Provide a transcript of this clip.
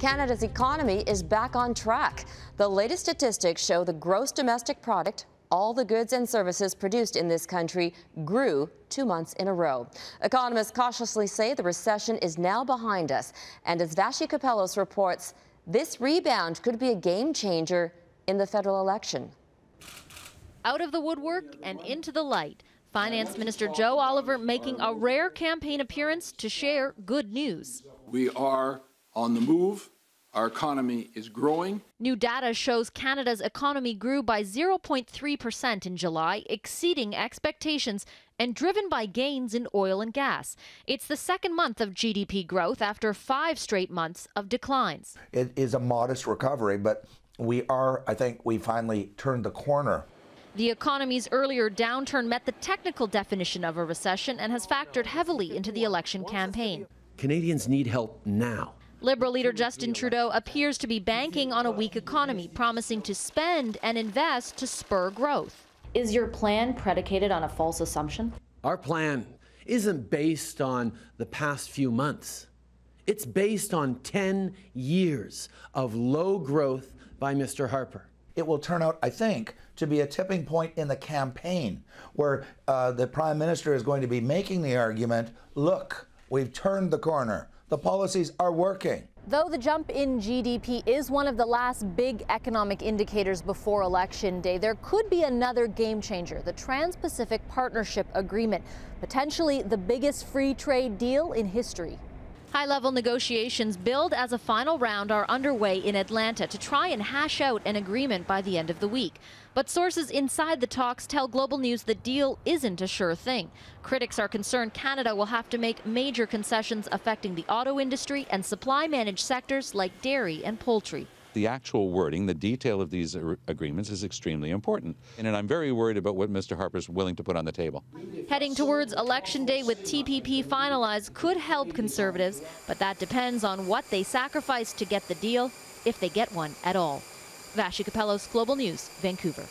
Canada's economy is back on track. The latest statistics show the gross domestic product, all the goods and services produced in this country, grew 2 months in a row. Economists cautiously say the recession is now behind us. And as Vassy Kapelos reports, this rebound could be a game changer in the federal election. Out of the woodwork and into the light, Finance Minister Joe Oliver making a rare campaign appearance to share good news. We are on the move. Our economy is growing. New data shows Canada's economy grew by 0.3% in July, exceeding expectations and driven by gains in oil and gas. It's the second month of GDP growth after 5 straight months of declines. It is a modest recovery, but I think we finally turned the corner. The economy's earlier downturn met the technical definition of a recession and has factored heavily into the election campaign. Canadians need help now. Liberal leader Justin Trudeau appears to be banking on a weak economy, promising to spend and invest to spur growth. Is your plan predicated on a false assumption? Our plan isn't based on the past few months. It's based on 10 years of low growth by Mr. Harper. It will turn out, I think, to be a tipping point in the campaign where the Prime Minister is going to be making the argument, look, we've turned the corner. The policies are working. Though the jump in GDP is one of the last big economic indicators before Election Day, there could be another game changer, the Trans-Pacific Partnership Agreement, potentially the biggest free trade deal in history. High-level negotiations billed as a final round are underway in Atlanta to try and hash out an agreement by the end of the week. But sources inside the talks tell Global News the deal isn't a sure thing. Critics are concerned Canada will have to make major concessions affecting the auto industry and supply-managed sectors like dairy and poultry. The actual wording, the detail of these agreements is extremely important. And I'm very worried about what Mr. Harper's willing to put on the table. Heading towards Election Day with TPP finalized could help Conservatives, but that depends on what they sacrifice to get the deal, if they get one at all. Vassy Kapelos, Global News, Vancouver.